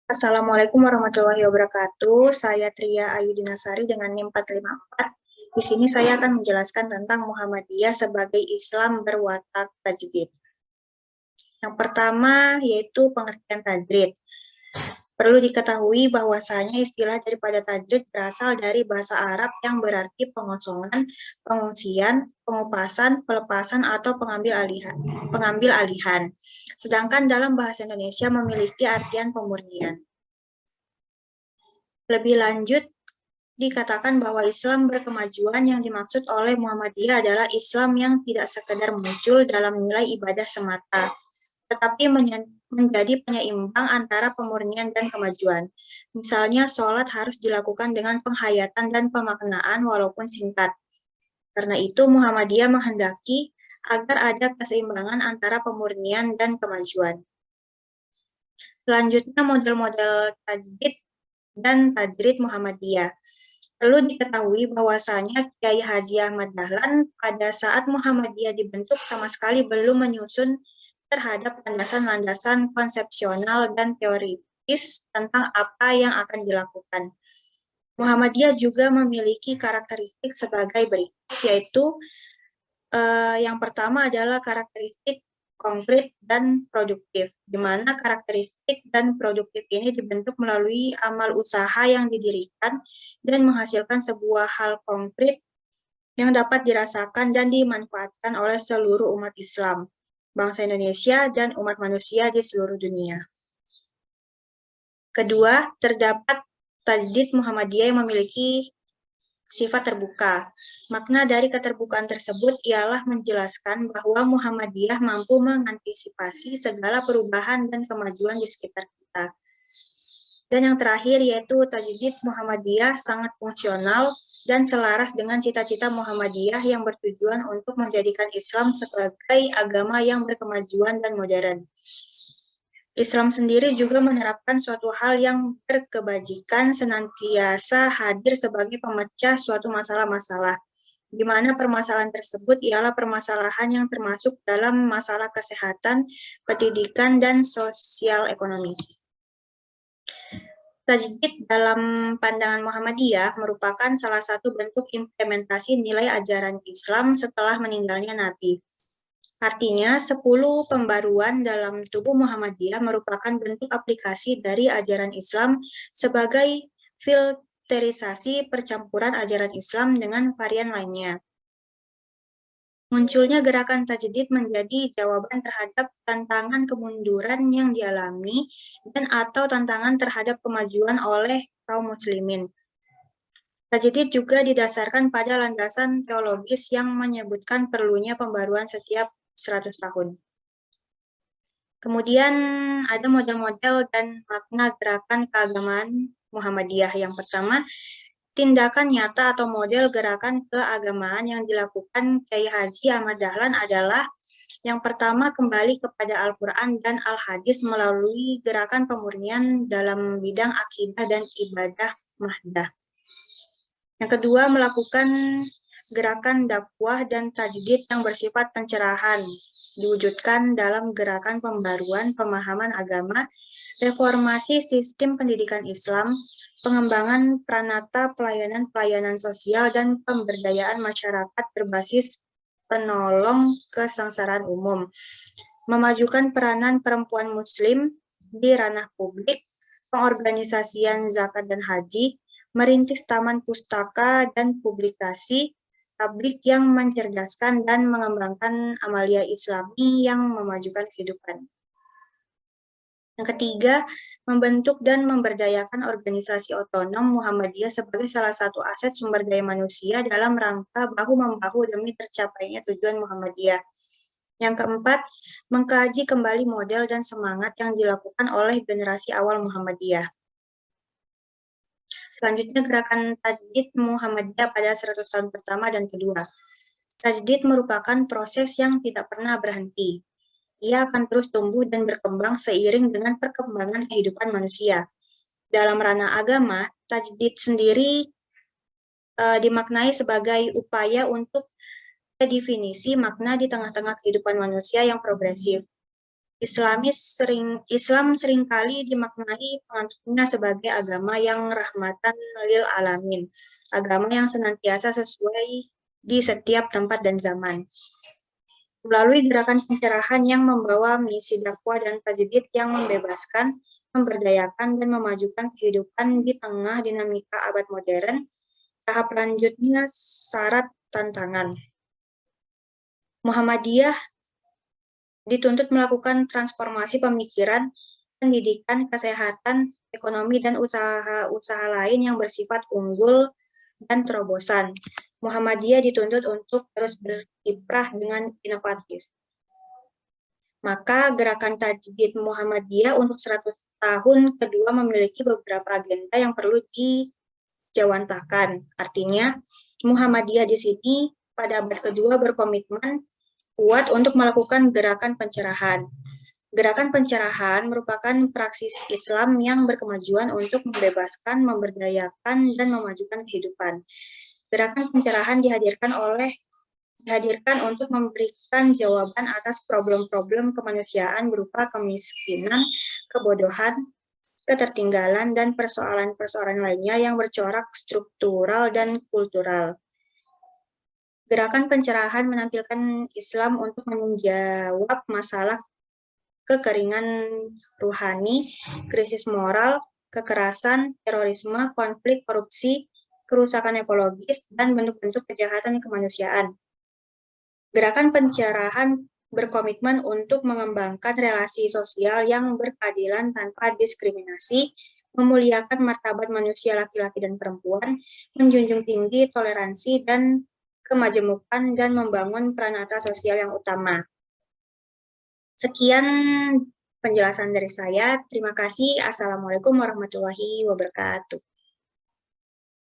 Assalamualaikum warahmatullahi wabarakatuh. Saya Tria Ayudinasari dengan NIM 454. Di sini saya akan menjelaskan tentang Muhammadiyah sebagai Islam berwatak tajdid. Yang pertama yaitu pengertian tajdid. Perlu diketahui bahwasanya istilah daripada tajdid berasal dari bahasa Arab yang berarti pengosongan, pengungsian, pengupasan, pelepasan, atau pengambil alihan. Sedangkan dalam bahasa Indonesia memiliki artian pemurnian. Lebih lanjut, dikatakan bahwa Islam berkemajuan yang dimaksud oleh Muhammadiyah adalah Islam yang tidak sekedar muncul dalam nilai ibadah semata, tetapi menjadi penyeimbang antara pemurnian dan kemajuan. Misalnya, sholat harus dilakukan dengan penghayatan dan pemaknaan walaupun singkat. Karena itu, Muhammadiyah menghendaki agar ada keseimbangan antara pemurnian dan kemajuan. Selanjutnya, model-model tajdid dan tajrid Muhammadiyah. Perlu diketahui bahwasanya Kiai Haji Ahmad Dahlan pada saat Muhammadiyah dibentuk sama sekali belum menyusun terhadap landasan-landasan konsepsional dan teoritis tentang apa yang akan dilakukan. Muhammadiyah juga memiliki karakteristik sebagai berikut, yaitu yang pertama adalah karakteristik konkret dan produktif, di mana karakteristik dan produktif ini dibentuk melalui amal usaha yang didirikan dan menghasilkan sebuah hal konkret yang dapat dirasakan dan dimanfaatkan oleh seluruh umat Islam, bangsa Indonesia, dan umat manusia di seluruh dunia. Kedua, terdapat tajdid Muhammadiyah yang memiliki sifat terbuka. Makna dari keterbukaan tersebut ialah menjelaskan bahwa Muhammadiyah mampu mengantisipasi segala perubahan dan kemajuan di sekitar kita. Dan yang terakhir yaitu tajdid Muhammadiyah sangat fungsional dan selaras dengan cita-cita Muhammadiyah yang bertujuan untuk menjadikan Islam sebagai agama yang berkemajuan dan modern. Islam sendiri juga menerapkan suatu hal yang berkebajikan senantiasa hadir sebagai pemecah suatu masalah-masalah, di mana permasalahan tersebut ialah permasalahan yang termasuk dalam masalah kesehatan, pendidikan, dan sosial ekonomi. Tajdid dalam pandangan Muhammadiyah merupakan salah satu bentuk implementasi nilai ajaran Islam setelah meninggalnya Nabi. Artinya, 10 pembaruan dalam tubuh Muhammadiyah merupakan bentuk aplikasi dari ajaran Islam sebagai filterisasi percampuran ajaran Islam dengan varian lainnya. Munculnya gerakan tajdid menjadi jawaban terhadap tantangan kemunduran yang dialami dan atau tantangan terhadap kemajuan oleh kaum muslimin. Tajdid juga didasarkan pada landasan teologis yang menyebutkan perlunya pembaruan setiap 100 tahun. Kemudian ada model-model dan makna gerakan keagamaan Muhammadiyah. Yang pertama, tindakan nyata atau model gerakan keagamaan yang dilakukan Kiai Haji Ahmad Dahlan adalah yang pertama, kembali kepada Al-Quran dan Al-Hadis melalui gerakan pemurnian dalam bidang akidah dan ibadah mahdah. Yang kedua, melakukan gerakan dakwah dan tajdid yang bersifat pencerahan, diwujudkan dalam gerakan pembaruan pemahaman agama, reformasi sistem pendidikan Islam, pengembangan pranata pelayanan sosial, dan pemberdayaan masyarakat berbasis penolong kesengsaraan umum, memajukan peranan perempuan muslim di ranah publik, pengorganisasian zakat dan haji, merintis taman pustaka dan publikasi, tablik yang mencerdaskan dan mengembangkan amalia Islami yang memajukan kehidupan. Yang ketiga, membentuk dan memberdayakan organisasi otonom Muhammadiyah sebagai salah satu aset sumber daya manusia dalam rangka bahu-membahu demi tercapainya tujuan Muhammadiyah. Yang keempat, mengkaji kembali model dan semangat yang dilakukan oleh generasi awal Muhammadiyah. Selanjutnya, gerakan tajdid Muhammadiyah pada 100 tahun pertama dan kedua. Tajdid merupakan proses yang tidak pernah berhenti. Ia akan terus tumbuh dan berkembang seiring dengan perkembangan kehidupan manusia. Dalam ranah agama, tajdid sendiri dimaknai sebagai upaya untuk definisi makna di tengah-tengah kehidupan manusia yang progresif. Islam seringkali dimaknai penganutnya sebagai agama yang rahmatan lil alamin, agama yang senantiasa sesuai di setiap tempat dan zaman. Melalui gerakan pencerahan yang membawa misi dakwah dan tajdid yang membebaskan, memberdayakan, dan memajukan kehidupan di tengah dinamika abad modern, tahap lanjutnya syarat tantangan. Muhammadiyah dituntut melakukan transformasi pemikiran, pendidikan, kesehatan, ekonomi, dan usaha-usaha lain yang bersifat unggul dan terobosan. Muhammadiyah dituntut untuk terus berkiprah dengan inovatif. Maka gerakan tajdid Muhammadiyah untuk 100 tahun kedua memiliki beberapa agenda yang perlu dijawantakan. Artinya, Muhammadiyah di sini pada abad kedua berkomitmen kuat untuk melakukan gerakan pencerahan. Gerakan pencerahan merupakan praksis Islam yang berkemajuan untuk membebaskan, memberdayakan, dan memajukan kehidupan. Gerakan pencerahan dihadirkan untuk memberikan jawaban atas problem-problem kemanusiaan berupa kemiskinan, kebodohan, ketertinggalan, dan persoalan-persoalan lainnya yang bercorak struktural dan kultural. Gerakan pencerahan menampilkan Islam untuk menjawab masalah kekeringan ruhani, krisis moral, kekerasan, terorisme, konflik, korupsi, kerusakan ekologis, dan bentuk-bentuk kejahatan kemanusiaan. Gerakan pencerahan berkomitmen untuk mengembangkan relasi sosial yang berkeadilan tanpa diskriminasi, memuliakan martabat manusia laki-laki dan perempuan, menjunjung tinggi toleransi dan kemajemukan, dan membangun peranata sosial yang utama. Sekian penjelasan dari saya. Terima kasih. Assalamualaikum warahmatullahi wabarakatuh.